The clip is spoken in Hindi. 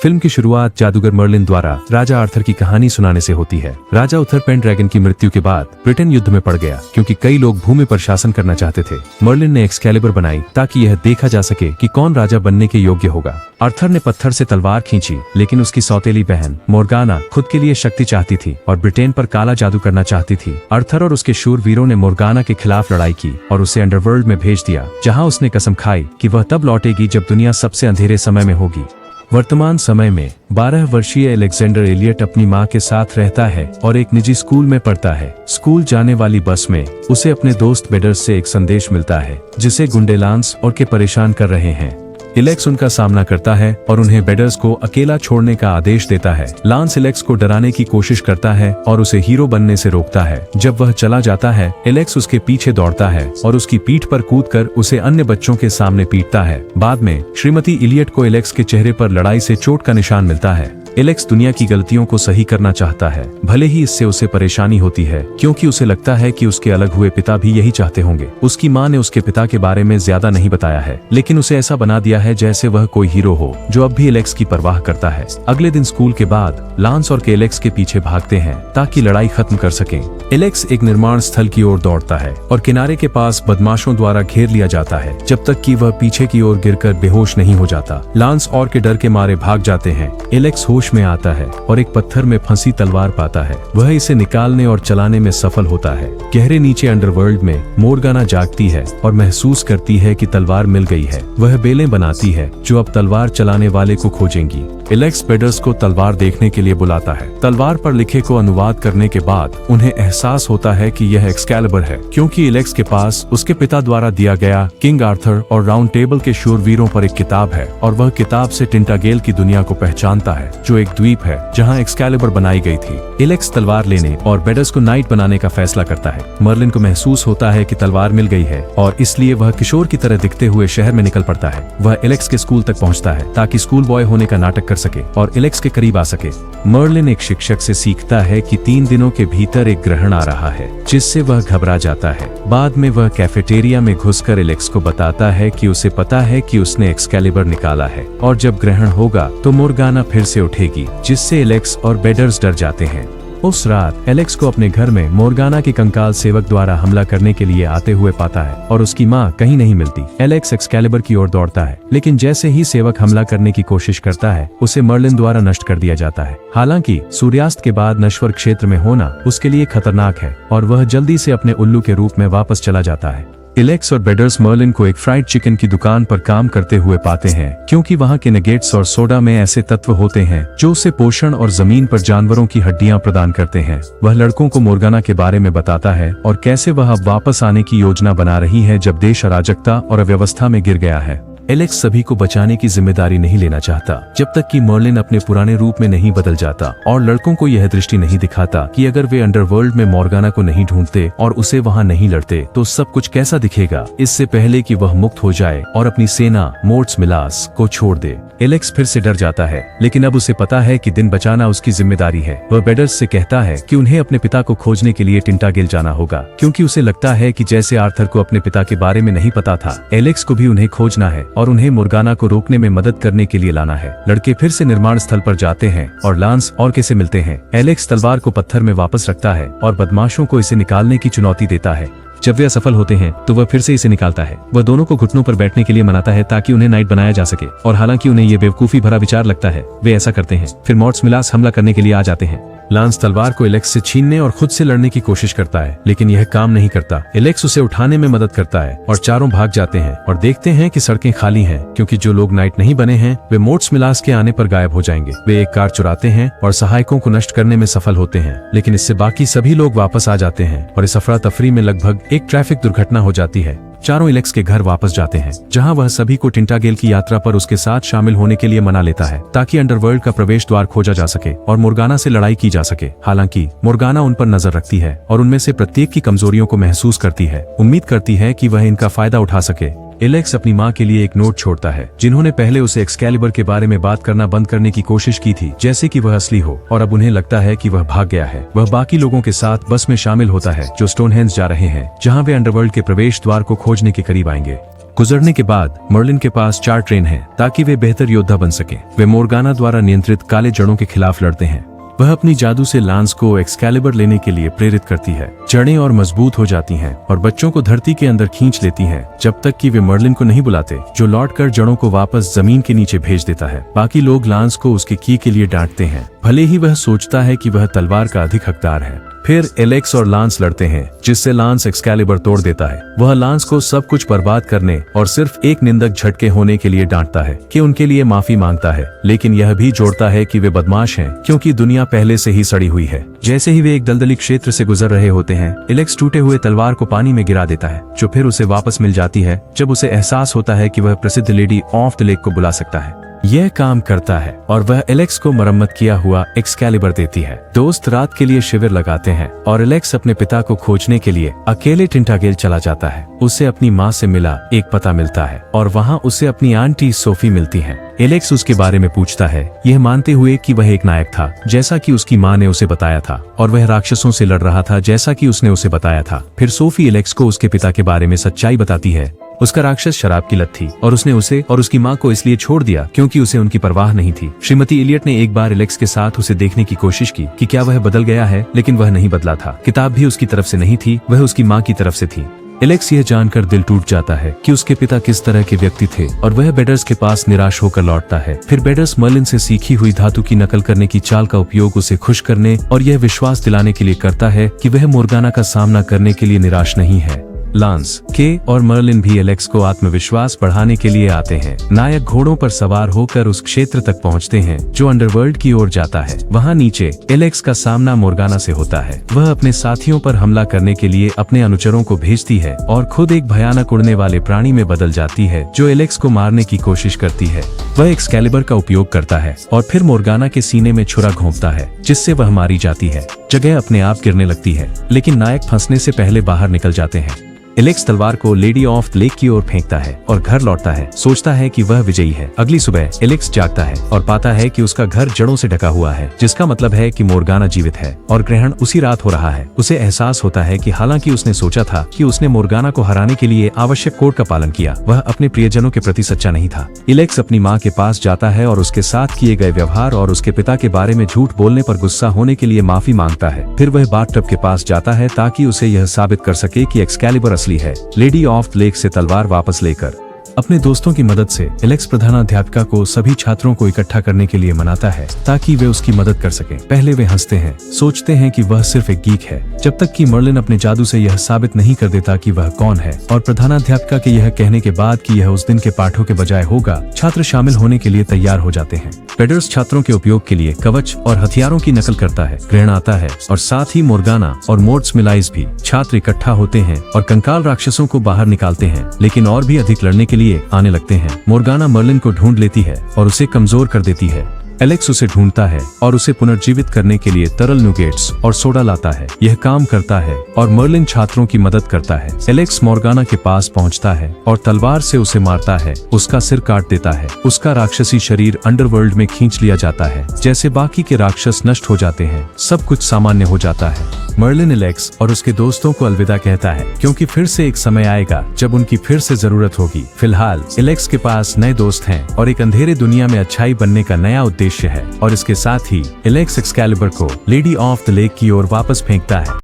फिल्म की शुरुआत जादूगर मर्लिन द्वारा राजा आर्थर की कहानी सुनाने से होती है। राजा उथर पेनड्रैगन की मृत्यु के बाद ब्रिटेन युद्ध में पड़ गया क्योंकि कई लोग भूमि पर शासन करना चाहते थे। मर्लिन ने एक्सकैलिबर बनाई ताकि यह देखा जा सके कि कौन राजा बनने के योग्य होगा। आर्थर ने पत्थर से तलवार खींची, लेकिन उसकी सौतेली बहन मोर्गाना खुद के लिए शक्ति चाहती थी और ब्रिटेन पर काला जादू करना चाहती थी। आर्थर और उसके शूरवीरों ने मोर्गाना के खिलाफ लड़ाई की और उसे अंडरवर्ल्ड में भेज दिया, जहां उसने कसम खाई कि वह तब लौटेगी जब दुनिया सबसे अंधेरे समय में होगी। वर्तमान समय में 12 वर्षीय अलेक्जेंडर एलियट अपनी मां के साथ रहता है और एक निजी स्कूल में पढ़ता है। स्कूल जाने वाली बस में उसे अपने दोस्त बेडर्स से एक संदेश मिलता है जिसे गुंडे लांस और के परेशान कर रहे हैं। इलेक्स उनका सामना करता है और उन्हें बेडर्स को अकेला छोड़ने का आदेश देता है। लांस इलेक्स को डराने की कोशिश करता है और उसे हीरो बनने से रोकता है। जब वह चला जाता है, इलेक्स उसके पीछे दौड़ता है और उसकी पीठ पर कूदकर उसे अन्य बच्चों के सामने पीटता है। बाद में श्रीमती इलियट को इलेक्स के चेहरे पर लड़ाई से चोट का निशान मिलता है। इलेक्स दुनिया की गलतियों को सही करना चाहता है, भले ही इससे उसे परेशानी होती है क्योंकि उसे लगता है कि उसके अलग हुए पिता भी यही चाहते होंगे। उसकी मां ने उसके पिता के बारे में ज्यादा नहीं बताया है, लेकिन उसे ऐसा बना दिया है जैसे वह कोई हीरो हो जो अब भी इलेक्स की परवाह करता है। अगले दिन स्कूल के बाद लांस और के इलेक्स के पीछे भागते हैं ताकि लड़ाई खत्म कर सकें। इलेक्स एक निर्माण स्थल की ओर दौड़ता है और किनारे के पास बदमाशों द्वारा घेर लिया जाता है जब तक कि वह पीछे की ओर गिरकर बेहोश नहीं हो जाता। लांस और के डर के मारे भाग जाते हैं। इलेक्स होश में आता है और एक पत्थर में फंसी तलवार पाता है। वह इसे निकालने और चलाने में सफल होता है। गहरे नीचे अंडरवर्ल्ड में मोर्गाना जागती है और महसूस करती है कि तलवार मिल गई है। वह बेलें बनाती है जो अब तलवार चलाने वाले को खोजेंगी। इलेक्स बेडर्स को तलवार देखने के लिए बुलाता है। तलवार पर लिखे को अनुवाद करने के बाद उन्हें एहसास होता है कि यह एक्सकैलिबर है, क्योंकि इलेक्स के पास उसके पिता द्वारा दिया गया किंग आर्थर और राउंड टेबल के शूरवीरों पर एक किताब है और वह किताब से टिंटागेल की दुनिया को पहचानता है, जो एक द्वीप है जहां एक्सकैलिबर बनाई गई थी। इलेक्स तलवार लेने और बेडर्स को नाइट बनाने का फैसला करता है। मर्लिन को महसूस होता है कि तलवार मिल गई है और इसलिए वह किशोर की तरह दिखते हुए शहर में निकल पड़ता है। वह इलेक्स के स्कूल तक पहुंचता है ताकि स्कूल बॉय होने का नाटक कर सके और इलेक्स के करीब आ सके। मर्लिन एक शिक्षक से सीखता है कि 3 दिनों के भीतर एक ग्रहण आ रहा है, जिससे वह घबरा जाता है। बाद में वह कैफेटेरिया में घुसकर इलेक्स को बताता है कि उसे पता है कि उसने एक्सकैलिबर निकाला है और जब ग्रहण होगा तो मोर्गाना फिर से उठेगी, जिससे इलेक्स और बेडर्स डर जाते हैं। उस रात एलेक्स को अपने घर में मोर्गाना के कंकाल सेवक द्वारा हमला करने के लिए आते हुए पाता है और उसकी मां कहीं नहीं मिलती। एलेक्स एक्सकैलिबर की ओर दौड़ता है, लेकिन जैसे ही सेवक हमला करने की कोशिश करता है, उसे मर्लिन द्वारा नष्ट कर दिया जाता है। हालांकि सूर्यास्त के बाद नश्वर क्षेत्र में होना उसके लिए खतरनाक है और वह जल्दी से अपने उल्लू के रूप में वापस चला जाता है। इलेक्स और बेडर्स मर्लिन को एक फ्राइड चिकन की दुकान पर काम करते हुए पाते हैं, क्योंकि वहां के नगेट्स और सोडा में ऐसे तत्व होते हैं जो उसे पोषण और जमीन पर जानवरों की हड्डियां प्रदान करते हैं। वह लड़कों को मोर्गाना के बारे में बताता है और कैसे वह अब वापस आने की योजना बना रही है जब देश अराजकता और अव्यवस्था में गिर गया है। एलेक्स सभी को बचाने की जिम्मेदारी नहीं लेना चाहता जब तक कि मर्लिन अपने पुराने रूप में नहीं बदल जाता और लड़कों को यह दृष्टि नहीं दिखाता कि अगर वे अंडरवर्ल्ड में मोर्गाना को नहीं ढूंढते और उसे वहां नहीं लड़ते तो सब कुछ कैसा दिखेगा, इससे पहले कि वह मुक्त हो जाए और अपनी सेना मोर्ट्स मिलास को छोड़ दे। एलेक्स फिर से डर जाता है, लेकिन अब उसे पता है कि दिन बचाना उसकी जिम्मेदारी है। वह बेडर्स से कहता है कि उन्हें अपने पिता को खोजने के लिए टिंटागेल जाना होगा, क्योंकि उसे लगता है कि जैसे आर्थर को अपने पिता के बारे में नहीं पता था, एलेक्स को भी उन्हें खोजना है और उन्हें मोर्गाना को रोकने में मदद करने के लिए लाना है। लड़के फिर से निर्माण स्थल पर जाते हैं और लांस और के से मिलते हैं। एलेक्स तलवार को पत्थर में वापस रखता है और बदमाशों को इसे निकालने की चुनौती देता है। जब वे असफल होते हैं तो वह फिर से इसे निकालता है। वह दोनों को घुटनों पर बैठने के लिए मनाता है ताकि उन्हें नाइट बनाया जा सके, और हालांकि उन्हें ये बेवकूफी भरा विचार लगता है, वे ऐसा करते हैं। फिर मोर्ट्स मिलास हमला करने के लिए आ जाते हैं। लांस तलवार को इलेक्स से छीनने और खुद से लड़ने की कोशिश करता है, लेकिन यह काम नहीं करता। इलेक्स उसे उठाने में मदद करता है और चारों भाग जाते हैं और देखते हैं कि सड़कें खाली हैं, क्योंकि जो लोग नाइट नहीं बने हैं वे मोर्ट्स मिलास के आने पर गायब हो जाएंगे। वे एक कार चुराते हैं और सहायकों को नष्ट करने में सफल होते हैं, लेकिन इससे बाकी सभी लोग वापस आ जाते हैं और इस अफरा तफरी में लगभग एक ट्रैफिक दुर्घटना हो जाती है। चारों इलेक्स के घर वापस जाते हैं, जहां वह सभी को टिंटागेल की यात्रा पर उसके साथ शामिल होने के लिए मना लेता है ताकि अंडरवर्ल्ड का प्रवेश द्वार खोजा जा सके और मोर्गाना से लड़ाई की जा सके। हालांकि मोर्गाना उन पर नजर रखती है और उनमें से प्रत्येक की कमजोरियों को महसूस करती है, उम्मीद करती है कि वह इनका फायदा उठा सके। इलेक्स अपनी मां के लिए एक नोट छोड़ता है, जिन्होंने पहले उसे एक्सकैलिबर के बारे में बात करना बंद करने की कोशिश की थी, जैसे कि वह असली हो, और अब उन्हें लगता है कि वह भाग गया है। वह बाकी लोगों के साथ बस में शामिल होता है जो स्टोनहेंज जा रहे हैं, जहां वे अंडरवर्ल्ड के प्रवेश द्वार को खोजने के करीब आएंगे। गुजरने के बाद मर्लिन के पास 4 ट्रेन हैं ताकि वे बेहतर योद्धा बन सकें। वे मोर्गाना द्वारा नियंत्रित काले जड़ों के खिलाफ लड़ते हैं। वह अपनी जादू से लांस को एक्सकैलिबर लेने के लिए प्रेरित करती है। जड़ें और मजबूत हो जाती हैं और बच्चों को धरती के अंदर खींच लेती हैं जब तक कि वे मर्लिन को नहीं बुलाते, जो लौटकर जड़ों को वापस जमीन के नीचे भेज देता है। बाकी लोग लांस को उसके की के लिए डांटते हैं, भले ही वह सोचता है कि वह तलवार का अधिक हकदार है। फिर एलेक्स और लांस लड़ते हैं, जिससे लांस एक्सकैलिबर तोड़ देता है। वह लांस को सब कुछ बर्बाद करने और सिर्फ एक निंदक झटके होने के लिए डांटता है कि उनके लिए माफी मांगता है, लेकिन यह भी जोड़ता है कि वे बदमाश हैं क्योंकि दुनिया पहले से ही सड़ी हुई है। जैसे ही वे एक दलदली क्षेत्र से गुजर रहे होते हैं, एलेक्स टूटे हुए तलवार को पानी में गिरा देता है, जो फिर उसे वापस मिल जाती है जब उसे एहसास होता है कि वह प्रसिद्ध लेडी ऑफ द लेक को बुला सकता है। यह काम करता है और वह एलेक्स को मरम्मत किया हुआ एक्सकैलिबर देती है। दोस्त रात के लिए शिविर लगाते हैं और एलेक्स अपने पिता को खोजने के लिए अकेले टिंटागेल चला जाता है। उसे अपनी माँ से मिला एक पता मिलता है और वहाँ उसे अपनी आंटी सोफी मिलती है। एलेक्स उसके बारे में पूछता है, यह मानते हुए कि वह एक नायक था जैसा कि उसकी माँ ने उसे बताया था, और वह राक्षसों से लड़ रहा था जैसा कि उसने उसे बताया था। फिर सोफी एलेक्स को उसके पिता के बारे में सच्चाई बताती है। उसका राक्षस शराब की लत थी और उसने उसे और उसकी माँ को इसलिए छोड़ दिया क्योंकि उसे उनकी परवाह नहीं थी। श्रीमती इलियट ने एक बार एलेक्स के साथ उसे देखने की कोशिश की कि क्या वह बदल गया है, लेकिन वह नहीं बदला था। किताब भी उसकी तरफ से नहीं थी, वह उसकी माँ की तरफ से थी। एलेक्स यह जानकर दिल टूट जाता है कि उसके पिता किस तरह के व्यक्ति थे और वह बेडर्स के पास निराश होकर लौटता है। फिर बेडर्स मर्लिन से सीखी हुई धातु की नकल करने की चाल का उपयोग उसे खुश करने और यह विश्वास दिलाने के लिए करता है कि वह मोर्गाना का सामना करने के लिए निराश नहीं है। लांस, के और मर्लिन भी एलेक्स को आत्मविश्वास बढ़ाने के लिए आते हैं। नायक घोड़ों पर सवार होकर उस क्षेत्र तक पहुंचते हैं जो अंडरवर्ल्ड की ओर जाता है। वहां नीचे एलेक्स का सामना मोर्गाना से होता है। वह अपने साथियों पर हमला करने के लिए अपने अनुचरों को भेजती है और खुद एक भयानक उड़ने वाले प्राणी में बदल जाती है जो एलेक्स को मारने की कोशिश करती है। वह एक्सकैलिबर का उपयोग करता है और फिर मोर्गाना के सीने में छुरा घोंपता है, जिससे वह मारी जाती है। जगह अपने आप गिरने लगती है, लेकिन नायक फंसने से पहले बाहर निकल जाते हैं। एलेक्स तलवार को लेडी ऑफ द लेक की ओर फेंकता है और घर लौटता है, सोचता है कि वह विजयी है। अगली सुबह एलेक्स जागता है और पाता है कि उसका घर जड़ों से ढका हुआ है, जिसका मतलब है कि मोर्गाना जीवित है और ग्रहण उसी रात हो रहा है। उसे एहसास होता है कि हालांकि उसने सोचा था कि उसने मोर्गाना को हराने के लिए आवश्यक कोड का पालन किया, वह अपने प्रियजनों के प्रति सच्चा नहीं था। एलेक्स अपनी माँ के पास जाता है और उसके साथ किए गए व्यवहार और उसके पिता के बारे में झूठ बोलने पर गुस्सा होने के लिए माफी मांगता है। फिर वह बाथटब के पास जाता है ताकि उसे यह साबित कर सके कि एक्सकैलिबर असली है। लेडी ऑफ द लेक से तलवार वापस लेकर अपने दोस्तों की मदद से एलेक्स प्रधानाध्यापिका को सभी छात्रों को इकट्ठा करने के लिए मनाता है ताकि वे उसकी मदद कर सकें। पहले वे हंसते हैं, सोचते हैं कि वह सिर्फ एक गीक है, जब तक कि मर्लिन अपने जादू से यह साबित नहीं कर देता कि वह कौन है। और प्रधानाध्यापिका के यह कहने के बाद कि यह उस दिन के पाठों के बजाय होगा, छात्र शामिल होने के लिए तैयार हो जाते हैं। बेडर्स छात्रों के उपयोग के लिए कवच और हथियारों की नकल करता है। ग्रहण आता है और साथ ही मोर्गाना और मोर्ट्स मिलाइस भी। छात्र इकट्ठा होते हैं और कंकाल राक्षसों को बाहर निकालते हैं, लेकिन और भी अधिक लड़ने के लिए आने लगते हैं। मोर्गाना मर्लिन को ढूंढ लेती है और उसे कमजोर कर देती है। एलेक्स उसे ढूंढता है और उसे पुनर्जीवित करने के लिए तरल न्यूगेट्स और सोडा लाता है। यह काम करता है और मर्लिन छात्रों की मदद करता है। एलेक्स मोर्गाना के पास पहुंचता है और तलवार से उसे मारता है, उसका सिर काट देता है। उसका राक्षसी शरीर अंडरवर्ल्ड में खींच लिया जाता है। जैसे बाकी के राक्षस नष्ट हो जाते हैं, सब कुछ सामान्य हो जाता है। मर्लिन एलेक्स और उसके दोस्तों को अलविदा कहता है, क्योंकि फिर से एक समय आएगा जब उनकी फिर से जरूरत होगी। फिलहाल एलेक्स के पास नए दोस्त हैं और एक अंधेरे दुनिया में अच्छाई बनने का नया उद्देश्य है। और इसके साथ ही एलेक्स एक्सकैलिबर को लेडी ऑफ द लेक की ओर वापस फेंकता है।